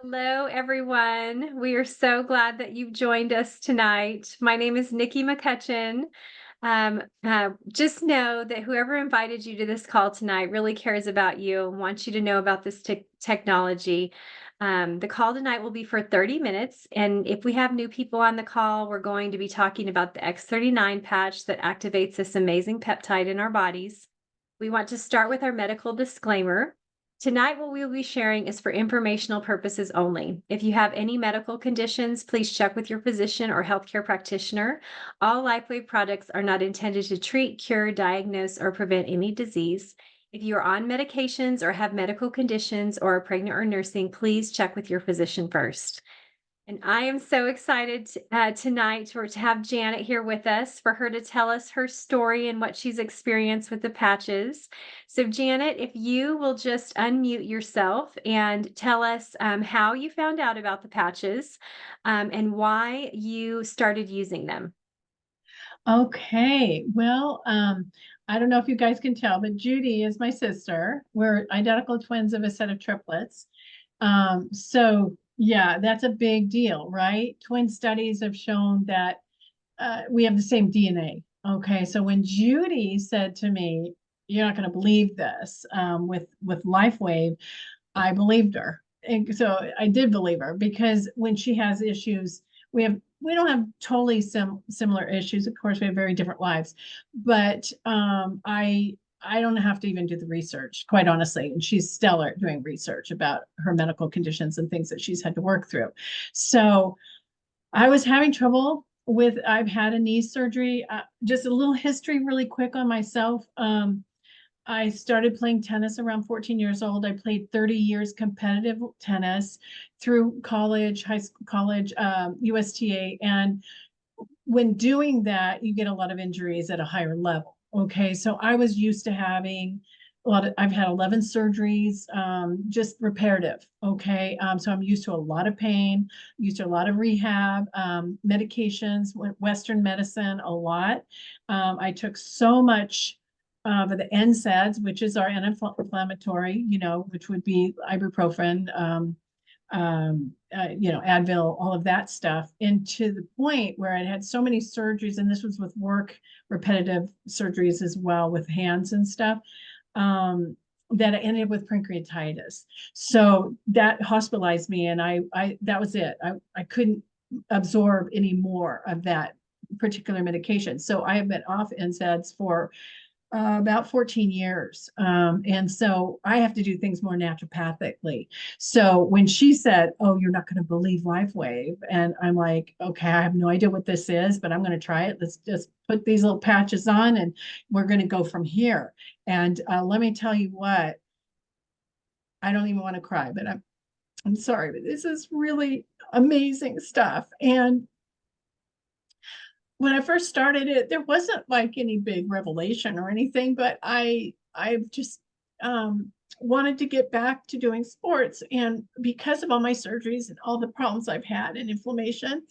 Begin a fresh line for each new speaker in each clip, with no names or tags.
Hello, everyone. We are so glad that you've joined us tonight. My name is Nikki McCutchen. Just know that whoever invited you to this call tonight really cares about you and wants you to know about this technology. The call tonight will be for 30 minutes. And if we have new people on the call, we're going to be talking about the X39 patch that activates this amazing peptide in our bodies. We want to start with our medical disclaimer. Tonight, what we will be sharing is for informational purposes only. If you have any medical conditions, please check with your physician or healthcare practitioner. All LifeWave products are not intended to treat, cure, diagnose, or prevent any disease. If you are on medications or have medical conditions or are pregnant or nursing, please check with your physician first. And I am so excited tonight to have Janet here with us for her to tell us her story and what she's experienced with the patches. So, Janet, if you will just unmute yourself and tell us how you found out about the patches and why you started using them.
Okay, well, I don't know if you guys can tell, but Judy is my sister. We're identical twins of a set of triplets. So yeah, that's a big deal, right? Twin studies have shown that we have the same DNA. Okay, so when Judy said to me, "You're not going to believe this," with LifeWave, I believed her. And so I did believe her because when she has issues, we don't have totally similar issues. Of course, we have very different lives, but I don't have to even do the research, quite honestly. And she's stellar at doing research about her medical conditions and things that she's had to work through. So I was having trouble with, I've had a knee surgery. Just a little history really quick on myself. I started playing tennis around 14 years old. I played 30 years competitive tennis through college, high school, college, USTA. And when doing that, you get a lot of injuries at a higher level. Okay. So I was used to having I've had 11 surgeries, just reparative. Okay. So I'm used to a lot of pain, used to a lot of rehab, medications, Western medicine, a lot. I took so much of the NSAIDs, which is our anti-inflammatory, which would be ibuprofen, Advil, all of that stuff, and to the point where I had so many surgeries, and this was with work, repetitive surgeries as well with hands and stuff, that I ended up with pancreatitis. So that hospitalized me, and I that was it. I couldn't absorb any more of that particular medication. So I have been off NSAIDs for about 14 years. And so I have to do things more naturopathically. So when she said, "Oh, you're not going to believe LifeWave," and I'm like, "Okay, I have no idea what this is, but I'm going to try it. Let's just put these little patches on and we're going to go from here." And let me tell you what, I don't even want to cry, but I'm sorry, but this is really amazing stuff. And when I first started it, there wasn't like any big revelation or anything, but I've just wanted to get back to doing sports. And because of all my surgeries and all the problems I've had and inflammation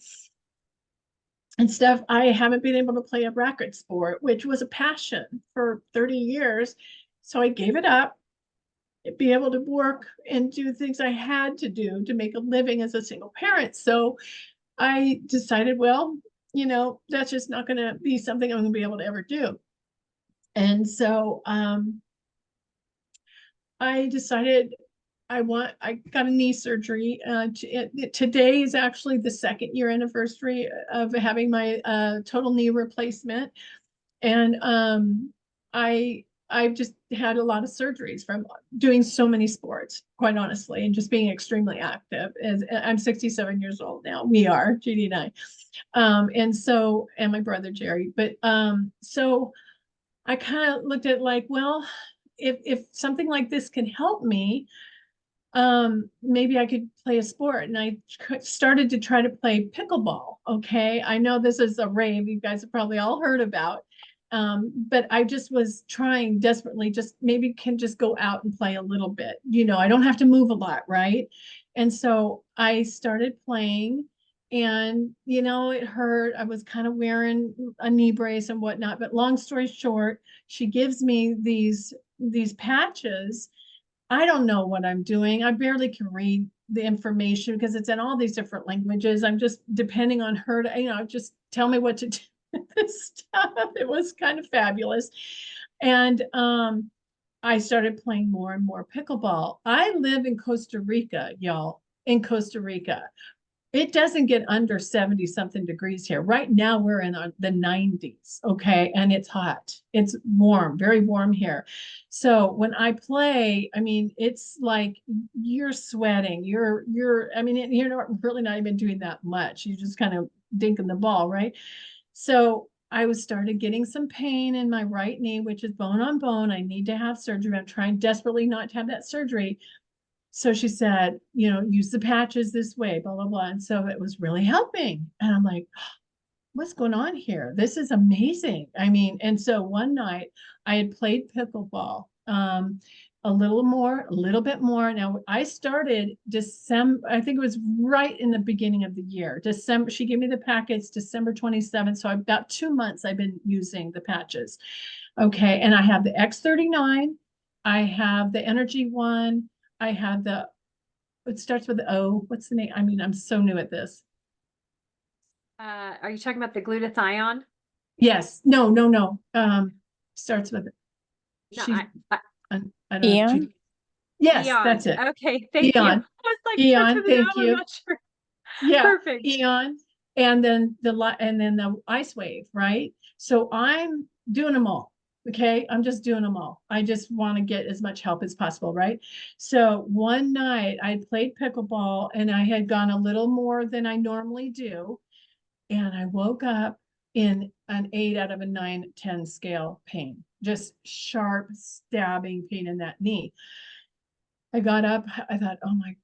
and stuff, I haven't been able to play a racket sport, which was a passion for 30 years. So I gave it up, be able to work and do things I had to do to make a living as a single parent. So I decided, well, that's just not going to be something I'm going to be able to ever do. And so I decided I got a knee surgery. Today is actually the 2nd-year anniversary of having my total knee replacement. And I've just had a lot of surgeries from doing so many sports, quite honestly, and just being extremely active. As I'm 67 years old now. We are, Judy and I. And my brother Jerry. But so I kind of looked at like, well, if something like this can help me, maybe I could play a sport. And I started to try to play pickleball. Okay. I know this is a rave you guys have probably all heard about. But I just was trying desperately, just maybe can just go out and play a little bit. I don't have to move a lot, right? And so I started playing, and it hurt. I was kind of wearing a knee brace and whatnot. But long story short, she gives me these patches, I don't know what I'm doing. I barely can read the information because it's in all these different languages. I'm just depending on her to, just tell me what to do with this stuff. It was kind of fabulous. And I started playing more and more pickleball. I live in Costa Rica, y'all, in Costa Rica. It doesn't get under 70 something degrees here. Right now we're in the 90s, okay? And it's hot. It's warm, very warm here. So when I play, I mean, it's like you're sweating. I mean, you're not really not even doing that much. You're just kind of dinking the ball, right? So I was started getting some pain in my right knee, which is bone on bone. I need to have surgery. I'm trying desperately not to have that surgery. So she said, use the patches this way, blah, blah, blah. And so it was really helping. And I'm like, what's going on here? This is amazing. I mean, and so one night I had played pickleball a little bit more. Now I started December, I think it was right in the beginning of the year. December, she gave me the packets December 27th. So about 2 months I've been using the patches. Okay. And I have the X39, I have the energy one. I have it starts with the O. What's the name? I mean, I'm so new at this.
Are you talking about the glutathione?
Yes. No, no, no. Starts with
No,
she's I don't know if
Eon?
Judy. Yes,
Eon.
that's it.
Okay, thank you. I
Eon.
was like, starts
Eon,
with an
thank
O, I'm
you.
not sure.
Yeah,
Perfect.
Eon. And then the ice wave, right? So I'm doing them all. Okay. I'm just doing them all. I just want to get as much help as possible, right? So one night I played pickleball and I had gone a little more than I normally do. And I woke up in an 8 out of a 9-10 scale pain, just sharp stabbing pain in that knee. I got up, I thought, oh my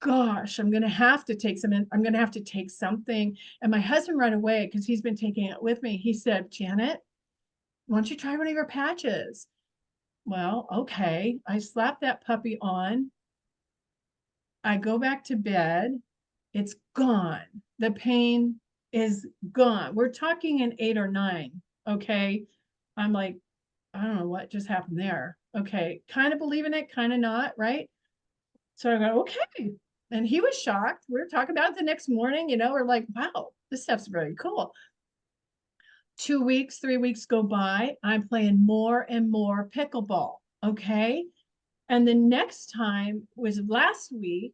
gosh, I'm going to have to take I'm going to have to take something. And my husband right away, because he's been taking it with me, he said, Janet, why don't you try one of your patches? Well, okay. I slapped that puppy on. I go back to bed. It's gone. The pain is gone. We're talking an 8 or 9. Okay. I'm like, I don't know what just happened there. Okay. Kind of believing it, kind of not. Right. So I go, okay. And he was shocked. We were talking about it the next morning. We're like, wow, this stuff's really cool. 2 weeks, 3 weeks go by. I'm playing more and more pickleball. Okay. And the next time was last week.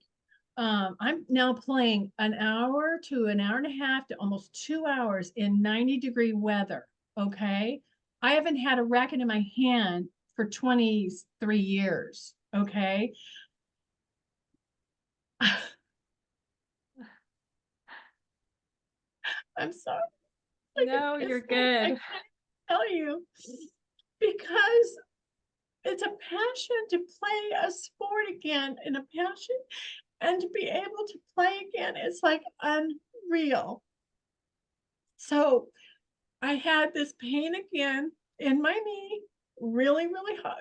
I'm now playing an hour to an hour and a half to almost 2 hours in 90-degree weather. Okay. I haven't had a racket in my hand for 23 years. Okay. I'm sorry.
No, you're
I
good.
can't tell you because it's a passion to play a sport again and a passion and to be able to play again. It's like unreal. So I had this pain again in my knee, really, really hot,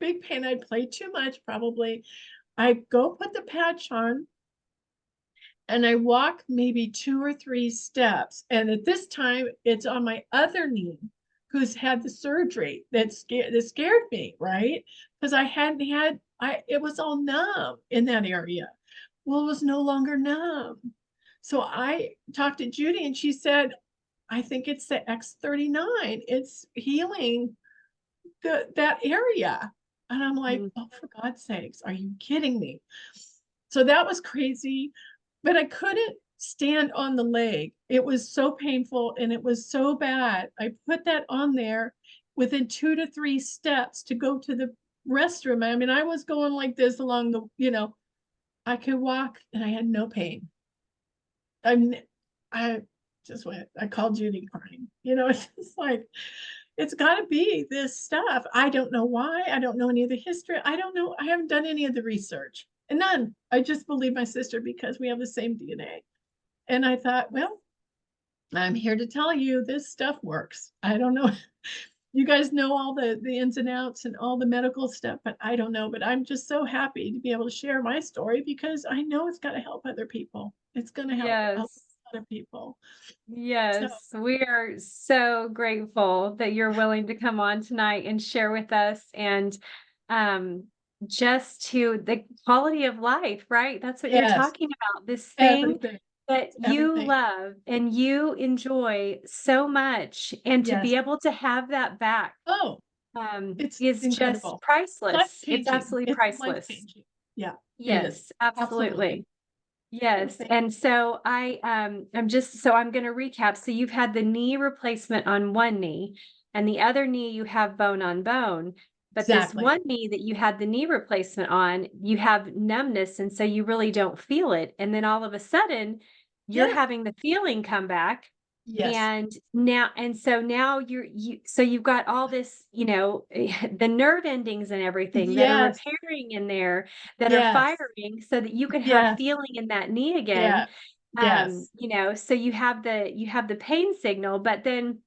big pain. I'd played too much, probably. I go put the patch on and I walk maybe 2 or 3 steps. And at this time, it's on my other knee, who's had the surgery that scared me, right? Because I hadn't had it was all numb in that area. Well, it was no longer numb. So I talked to Judy and she said, I think it's the X39. It's healing that area. And I'm like,
Mm.
oh, for God's sakes, are you kidding me? So that was crazy, but I couldn't stand on the leg. It was so painful and it was so bad. I put that on there within 2 to 3 steps to go to the restroom. I mean, I was going like this along I could walk and I had no pain. I'm, I just went, I called Judy crying. It's just like, it's got to be this stuff. I don't know why. I don't know any of the history. I don't know. I haven't done any of the research. And none. I just believe my sister because we have the same DNA. And I thought, well, I'm here to tell you this stuff works. I don't know. You guys know all the ins and outs and all the medical stuff, but I don't know. But I'm just so happy to be able to share my story because I know it's going to help other people. It's going to help a lot
Yes.
of people. So
Yes, we are so grateful that you're willing to come on tonight and share with us and um just to the quality of life, right? That's what you're
Yes,
talking about. This thing
everything,
that you
everything.
love and you enjoy so much, and to
Yes.
be able to have that back,
Oh, it's
is just
incredible.
priceless. It's
Life-changing.
absolutely
It's
priceless.
life-changing. Yeah, it is.
Yes,
Absolutely.
absolutely.
Oh,
Yes,
thank
and so I'm gonna recap. So you've had the knee replacement on one knee, and the other knee you have bone on bone. But this
exactly.
one knee that you had the knee replacement on, you have numbness, and so you really don't feel it. And then all of a sudden, you're
Yeah.
having the feeling come back.
Yes.
And so now you've got all this, the nerve endings and everything that are
Yes.
repairing in there, that are
Yes.
firing so that you can have
Yes.
feeling in that knee again.
Yeah. Yes.
So you have the pain signal, but then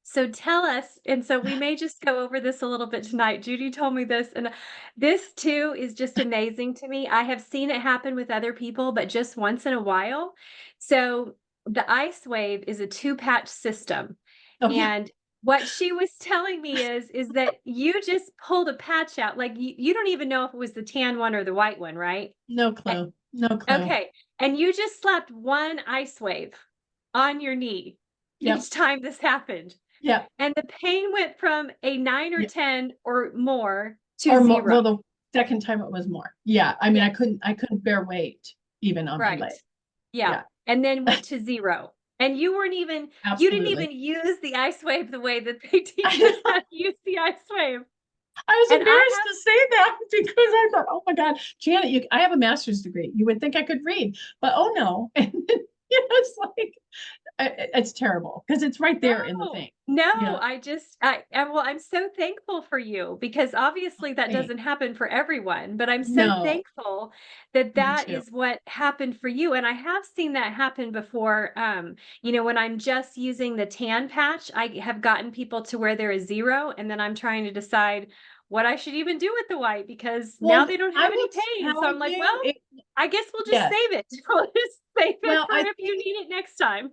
so tell us, and so we may just go over this a little bit tonight. Judy told me this, and this too is just amazing to me. I have seen it happen with other people, but just once in a while. So the ice wave is a two-patch system.
Oh, yeah.
And what she was telling me is that you just pulled a patch out. Like you don't even know if it was the tan one or the white one, right?
No
A-
clue. No clue.
Okay. And you just slapped one ice wave on your knee
Yep.
each time this happened.
Yep.
And the pain went from a 9 or
Yep.
10 or more to
Or more.
0.
Well, the second time it was more. Yeah. I mean,
Yes,
I couldn't bear weight even on my
right.
leg.
Yeah,
Yeah.
and then went to 0. And you didn't
Absolutely.
even use the ice wave the way that they teach us how to use the ice wave.
I was
And I
embarrassed to say that because I thought, oh my God, Janet, I have a master's degree. You would think I could read, but oh no. And it's like, it's terrible because it's right there in the
No,
thing.
no,
Yeah.
well, I'm so thankful for you because obviously that
Thanks.
doesn't happen for everyone, but I'm so
No,
thankful that
me
that
too.
is what happened for you. And I have seen that happen before. When I'm just using the tan patch, I have gotten people to where there is 0, and then I'm trying to decide what I should even do with the white because now
Well,
they don't
I
have
will
any pain. So
tell
I'm like,
you,
well, I guess we'll just
yes.
save it. We'll just save it
Well,
for if you need it next time.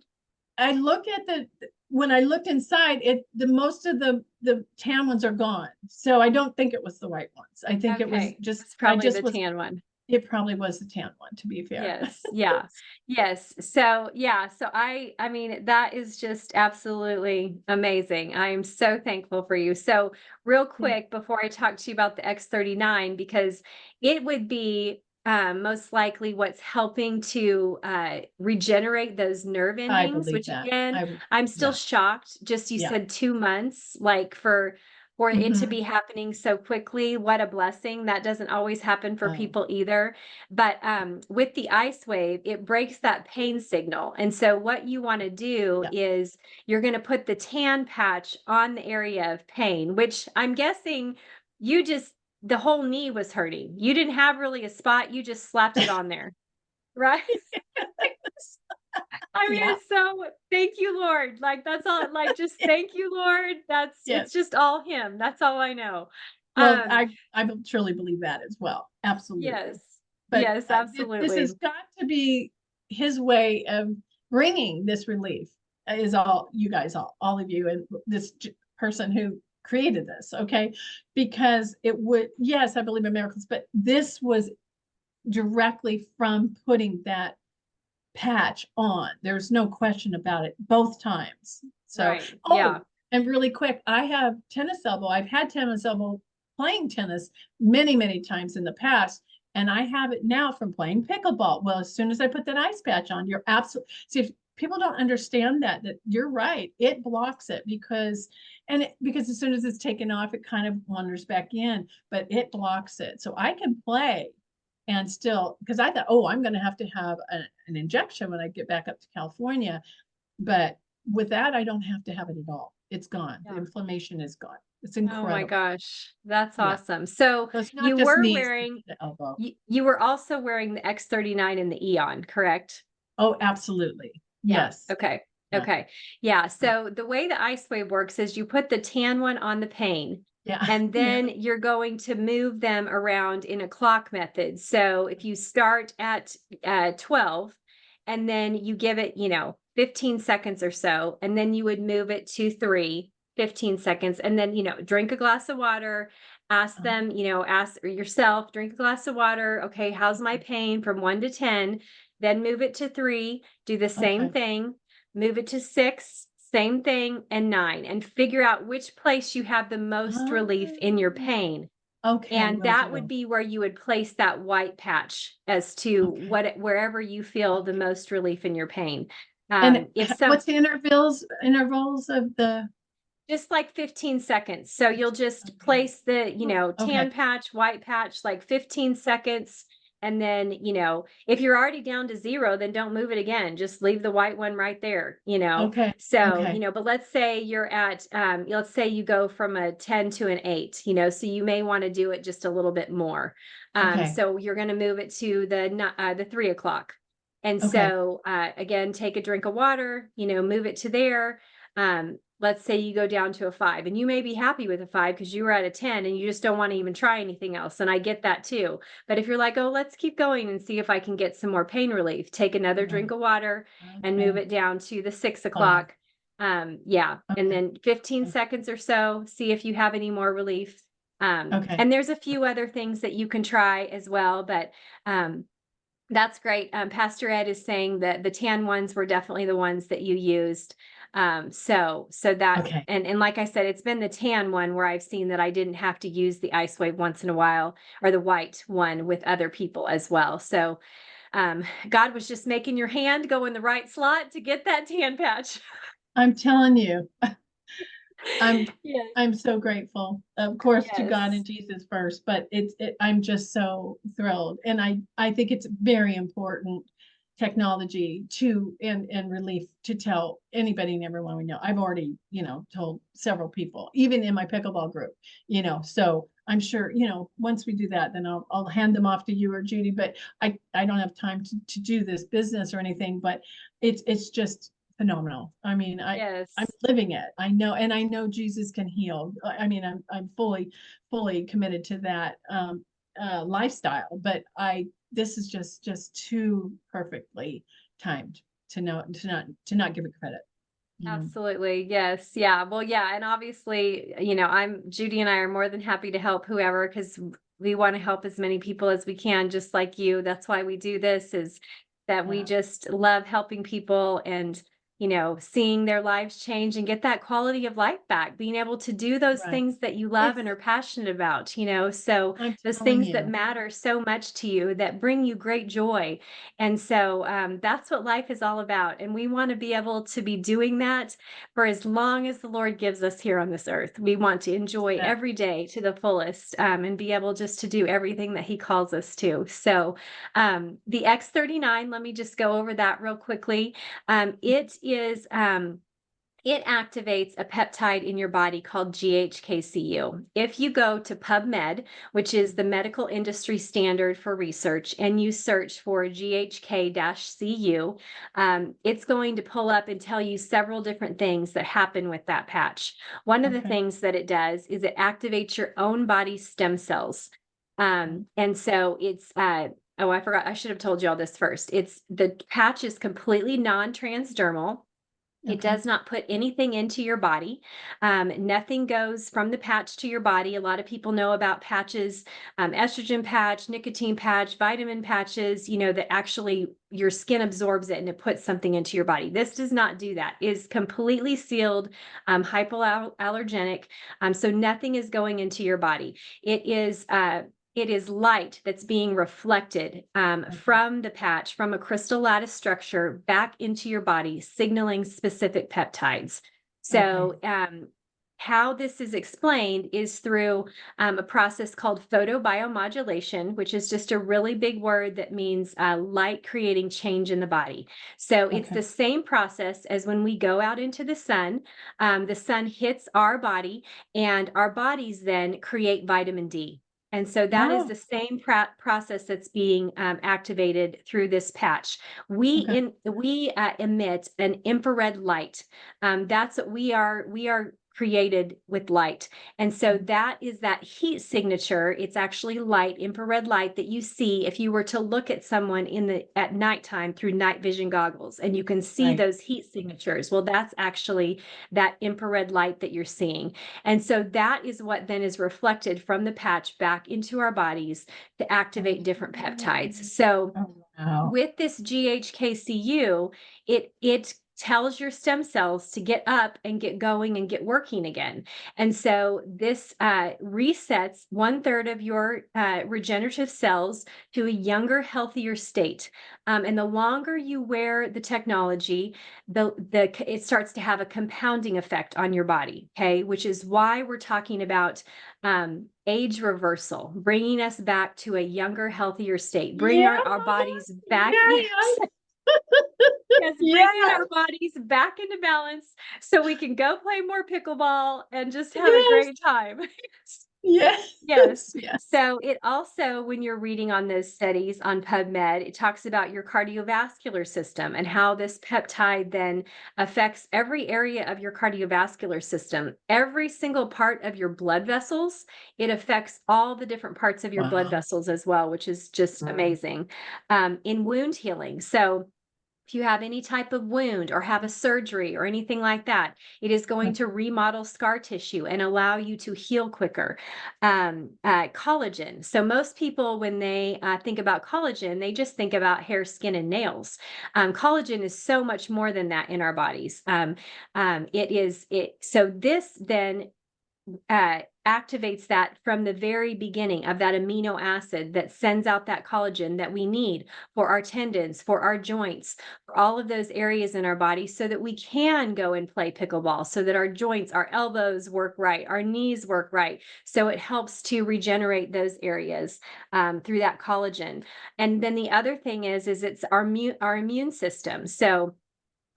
I look at when I looked inside, the most of the tan ones are gone. So I don't think it was the white ones. I think it was
Okay,
just,
it's probably the tan one.
it probably was the tan one, to be fair.
Yes, yeah. Yes. So, yeah, so I mean, that is just absolutely amazing. I am so thankful for you. So, real quick before I talk to you about the X39, because it would be most likely what's helping to regenerate those nerve
I
endings,
believe
which
that.
again,
I would,
I'm still
yeah,
shocked. Just you
yeah.
said 2 months, like for it to
Hmm.
be happening so quickly. What a blessing. That doesn't always happen for
Oh,
people either. But with the ice wave, it breaks that pain signal. And so what you want to do
yeah.
is you're going to put the tan patch on the area of pain, which I'm guessing you just the whole knee was hurting. You didn't have really a spot, you just slapped it on there. Right? I mean,
Yeah.
it's so thank you, Lord. Like that's all, like just thank you, Lord.
Yes.
It's just all him. That's all I know.
Well,
Um,
I truly believe that as well. Absolutely.
yes.
But
Yes,
this
absolutely.
has got to be his way of bringing this relief. Is all you guys, all of you, and this person who created this, okay? Because it would, yes, I believe in miracles, but this was directly from putting that patch on. There's no question about it both times. So,
Right.
oh,
Yeah.
and really quick, I have tennis elbow. I've had tennis elbow playing tennis many, many times in the past. And I have it now from playing pickleball. Well, as soon as I put that ice patch on, you're absolutely, see, if people don't understand that you're right, it blocks it because as soon as it's taken off, it kind of wanders back in, but it blocks it. So I can play and still, because I thought, oh, I'm going to have an injection when I get back up to California. But with that, I don't have to have it at all. It's gone. The
Yeah.
inflammation is gone. It's
Oh my
incredible.
gosh. That's
Yeah.
awesome. So
So it's not
you
just
were
knees, it's
wearing
the elbow.
you were also wearing the X39 and the Eon, correct?
Oh, absolutely.
Yeah.
Yes.
Okay.
Yeah.
Okay. Yeah.
Yeah.
So the way the ice wave works is you put the tan one on the pain,
Yeah.
and
Yeah.
then you're going to move them around in a clock method. So if you start at 12 and then you give it, 15 seconds or so, and then you would move it to 3, 15 seconds, and then, drink a glass of water Ask
uh,
them, ask yourself, drink a glass of water. Okay, how's my pain from 1 to 10? Then move it to 3, do the same
okay.
thing, move it to 6, same thing, and 9, and figure out which place you have the most relief in your
Ah,
pain.
okay,
And
will
that would
do.
be where you would place that white patch as to
Okay,
wherever you feel the
okay.
most relief in your pain.
And
If some
what's the intervals of the,
Just like 15 seconds. So you'll just
okay.
place the,
Oh, okay,
tan patch, white patch, like 15 seconds. And then, if you're already down to 0, then don't move it again. Just leave the white one right there.
okay,
So,
okay,
but let's say you're at, let's say you go from a 10 to an 8, so you may want to do it just a little bit more.
okay,
So you're going to move it to the 3 o'clock. And
okay,
so, again, take a drink of water, move it to there. Let's say you go down to a 5, and you may be happy with a 5 because you were at a 10 and you just don't want to even try anything else. And I get that too. But if you're like, oh, let's keep going and see if I can get some more pain relief, take another drink
right,
of water and move
okay,
it down to the 6
5,
o'clock. Yeah. And
okay,
then 15
okay,
seconds or so, see if you have any more relief.
okay,
And there's a few other things that you can try as well, but um, that's great. Pastor Ed is saying that the tan ones were definitely the ones that you used. So that,
okay.
and like I said, it's been the tan one where I've seen that I didn't have to use the ice wave once in a while, or the white one with other people as well. So God was just making your hand go in the right slot to get that tan patch.
I'm telling you, I'm
Yes.
I'm so grateful, of course, to God
Yes.
and Jesus first, but I'm just so thrilled. And I think it's very important technology to and relief to tell anybody and everyone we know. I've already, told several people, even in my pickleball group, so I'm sure, once we do that, then I'll hand them off to you or Judy, but I don't have time to do this business or anything, but it's just phenomenal. I mean, I'm
Yes.
living it. I know, and I know Jesus can heal. I mean, I'm fully committed to that lifestyle. But this is just too perfectly timed to not give it credit. You know,
Absolutely. Yes. Yeah. Well, yeah. And obviously, Judy and I are more than happy to help whoever, because we want to help as many people as we can, just like you. That's why we do this, is that we
yeah,
just love helping people and, seeing their lives change and get that quality of life back, being able to do those
right.
things that you love and
It's
are passionate about. So
I'm
those
telling
things that
you,
matter so much to you, that bring you great joy. And so that's what life is all about. And we want to be able to be doing that for as long as the Lord gives us here on this earth. We want to enjoy every
exactly.
day to the fullest, and be able just to do everything that He calls us to. So, the X39, let me just go over that real quickly. It activates a peptide in your body called GHKCU. If you go to PubMed, which is the medical industry standard for research, and you search for GHK-CU, it's going to pull up and tell you several different things that happen with that patch. One of the
Okay.
things that it does is it activates your own body's stem cells. And so oh, I forgot, I should have told you all this first. The patch is completely non-transdermal. It
Okay.
does not put anything into your body. Nothing goes from the patch to your body. A lot of people know about patches, estrogen patch, nicotine patch, vitamin patches, that actually your skin absorbs it and it puts something into your body. This does not do that. It is completely sealed, hypoallergenic. So nothing is going into your body. It is light that's being reflected
Okay.
from the patch, from a crystal lattice structure back into your body, signaling specific peptides.
Okay.
So, how this is explained is through a process called photobiomodulation, which is just a really big word that means light creating change in the body. So, it's
Okay.
the same process as when we go out into the sun. The sun hits our body, and our bodies then create vitamin D. And so that is
Oh,
the same process that's being activated through this patch.
okay.
We emit an infrared light. That's what we are. We are created with light. And so that is that heat signature. It's actually light, infrared light that you see if you were to look at someone at nighttime through night vision goggles, and you can see
Right.
those heat signatures. Well, that's actually that infrared light that you're seeing. And so that is what then is reflected from the patch back into our bodies to activate different peptides. So
Oh, wow.
with this GHKCU, it tells your stem cells to get up and get going and get working again. And so this resets 1/3 of your regenerative cells to a younger, healthier state. And the longer you wear the technology, it starts to have a compounding effect on your body. Okay, which is why we're talking about age reversal, bringing us back to a younger, healthier state, bringing
Yeah,
our bodies back. Yes,
yeah,
yes,
yeah,
bringing our bodies back into balance so we can go play more pickleball and just have a
yes,
great time.
yes,
Yes.
yes.
So it also, when you're reading on those studies on PubMed, it talks about your cardiovascular system and how this peptide then affects every area of your cardiovascular system. Every single part of your blood vessels, it affects all the different parts of your blood
Wow.
vessels as well, which is just amazing. In wound healing. So if you have any type of wound or have a surgery or anything like that, it is going to remodel scar tissue and allow you to heal quicker. Collagen. So most people, when they think about collagen, they just think about hair, skin, and nails. Collagen is so much more than that in our bodies. So this then activates that from the very beginning of that amino acid that sends out that collagen that we need for our tendons, for our joints, for all of those areas in our body so that we can go and play pickleball, so that our joints, our elbows work right, our knees work right. So it helps to regenerate those areas through that collagen. And then the other thing is it's our immune system. So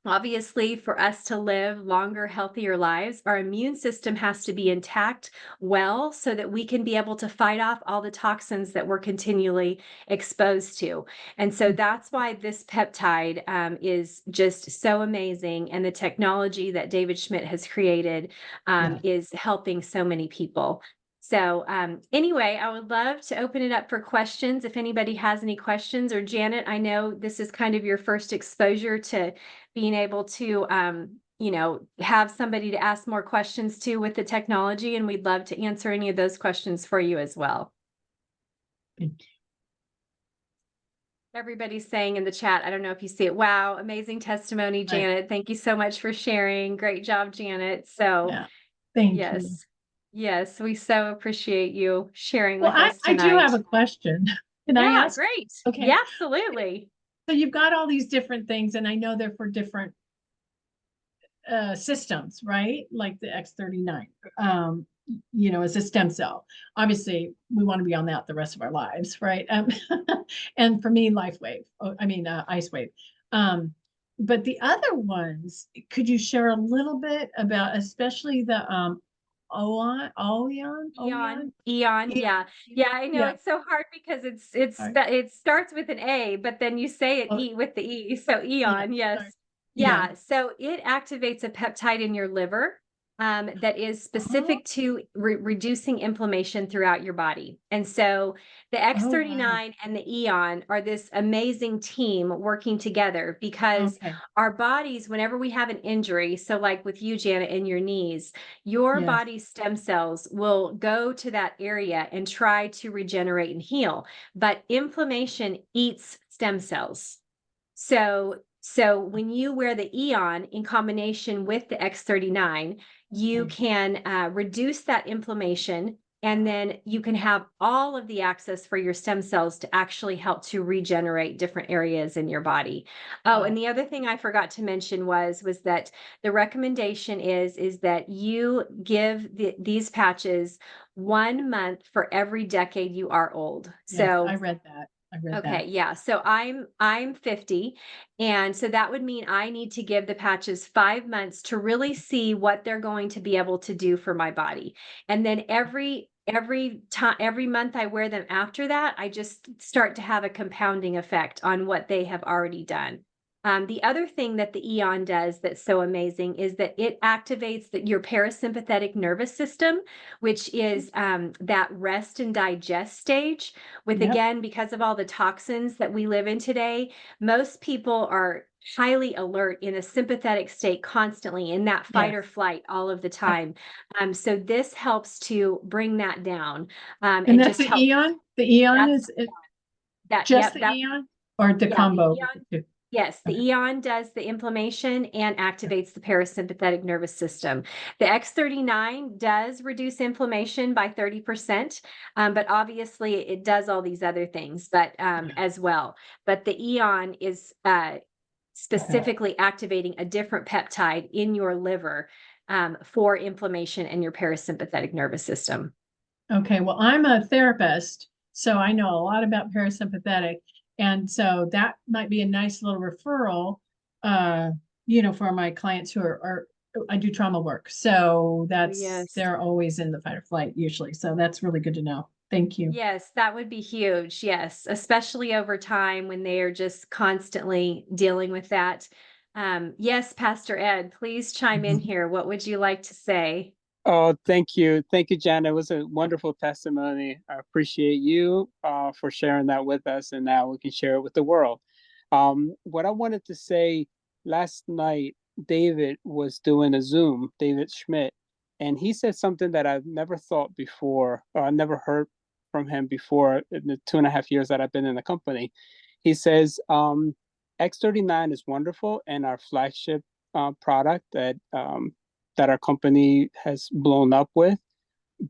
obviously, for us to live longer, healthier lives, our immune system has to be intact well so that we can be able to fight off all the toxins that we're continually exposed to. And so that's why this peptide is just so amazing. And the technology that David Schmidt has created
Yeah.
is helping so many people. So anyway, I would love to open it up for questions. If anybody has any questions, or Janet, I know this is kind of your first exposure to being able to have somebody to ask more questions to with the technology, and we'd love to answer any of those questions for you as well. Everybody's saying in the chat, I don't know if you see it. Wow, amazing testimony,
Right.
Janet. Thank you so much for sharing. Great job, Janet. So
Yeah. Thank you.
yes, yes, we so appreciate you sharing
Well,
with us
I do have
tonight.
a question. Can I
Yeah,
ask?
great.
Okay.
Yeah, absolutely.
So you've got all these different things, and I know they're for different systems, right? Like the X39, as a stem cell. Obviously, we want to be on that the rest of our lives, right? And for me, life wave, ice wave. But the other ones, could you share a little bit about, especially the
Eon,
Eon?
yeah. Yeah, I know
Yeah.
it's so hard because
Sorry.
it starts with an A, but then you say it
Oh,
with the E. So
yeah.
Eon,
Sorry.
yes.
Eon.
Yeah, so it activates a peptide in your liver that is
Oh,
specific to reducing inflammation throughout your body. And so the
oh, wow.
X39 and the Eon are this amazing team working together because
Okay.
our bodies, whenever we have an injury, so like with you, Janet, in your knees, your
Yes.
body's stem cells will go to that area and try to regenerate and heal. But inflammation eats stem cells. So when you wear the Eon in combination with the X39, you
Okay.
can reduce that inflammation, and then you can have all of the access for your stem cells to actually help to regenerate different areas in your body. Oh, and
Wow.
the other thing I forgot to mention was that the recommendation is that you give these patches 1 month for every decade you are old.
Yes,
So
I read that. I read
okay,
that.
yeah. So I'm 50, and so that would mean I need to give the patches 5 months to really see what they're going to be able to do for my body. And then every month I wear them after that, I just start to have a compounding effect on what they have already done. The other thing that the Eon does that's so amazing is that it activates your parasympathetic nervous system, which is that rest and digest stage. With,
Yep.
again, because of all the toxins that we live in today, most people are highly alert in a sympathetic state constantly, in that fight or
Yes.
flight all of the time. So this helps to bring that down,
And that's
just
the
help.
Eon? The Eon
That's
is it
that.
just
Yep.
the
That.
Eon or the
Yeah. The
combo of
Eon.
the two?
Yes, the
Okay.
Eon does the inflammation and activates the parasympathetic nervous system. The X39 does reduce inflammation by 30%, but obviously it does all these other things, but as well. But the Eon is specifically activating a different peptide in your liver for inflammation and your parasympathetic nervous system.
Okay, well, I'm a therapist, so I know a lot about parasympathetic. And so that might be a nice little referral, for my clients who are I do trauma work. So
Yes.
they're always in the fight or flight usually. So that's really good to know. Thank you.
Yes, that would be huge. Yes, especially over time when they are just constantly dealing with that. Yes, Pastor Ed, please chime in here. What would you like to say?
Oh, thank you. Thank you, Jen. It was a wonderful testimony. I appreciate you for sharing that with us, and now we can share it with the world. What I wanted to say, last night, David was doing a Zoom, David Schmidt, and he said something that I've never thought before, or I never heard from him before in the 2.5 years that I've been in the company. He says, X39 is wonderful and our flagship product that our company has blown up with.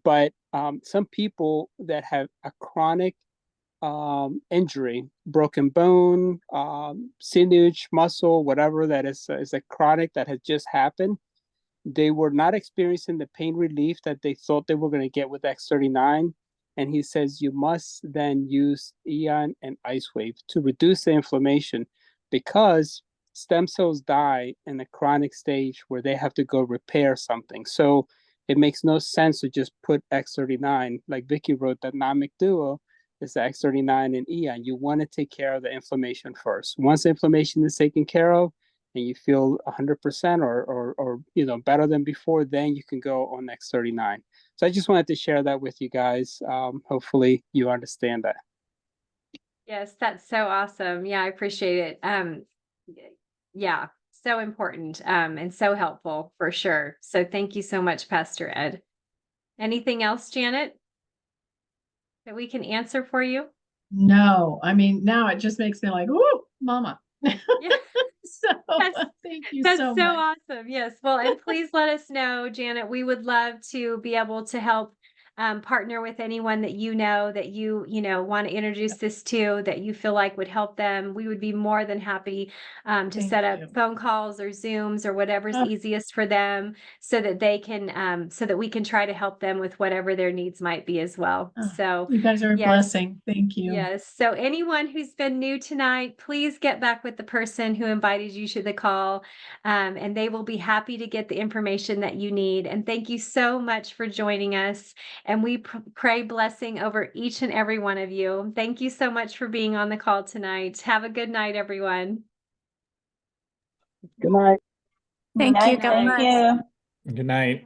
But some people that have a chronic injury, broken bone, sinew, muscle, whatever that is a chronic that has just happened, they were not experiencing the pain relief that they thought they were going to get with X39. And he says you must then use Eon and Ice Wave to reduce the inflammation, because stem cells die in a chronic stage where they have to go repair something. So it makes no sense to just put X39, like Vicky wrote, that dynamic duo is the X39 and Eon. You want to take care of the inflammation first. Once the inflammation is taken care of, and you feel 100% or better than before, then you can go on X39. So I just wanted to share that with you guys. Hopefully you understand that.
Yes, that's so awesome. Yeah, I appreciate it. Yeah, so important and so helpful for sure. So thank you so much, Pastor Ed. Anything else, Janet, that we can answer for you?
No, I mean, now it just makes me like, ooh, mama.
Yeah.
So
That's,
thank you
that's
so
so
much.
awesome. Yes. Well, and please let us know, Janet. We would love to be able to help partner with anyone that that you want to introduce this to, that you feel like would help them. We would be more than happy to
Thank
set up
you.
phone calls or Zooms or whatever's
Oh,
easiest for them, so that they can, so that we can try to help them with whatever their needs might be as well.
oh,
So,
you guys are a
yes.
blessing. Thank you.
Yes. So anyone who's been new tonight, please get back with the person who invited you to the call, and they will be happy to get the information that you need. And thank you so much for joining us. And we pray blessing over each and every one of you. Thank you so much for being on the call tonight. Have a good night, everyone.
Good night.
Thank you.
Night,
God
thank
bless.
you.
Good night.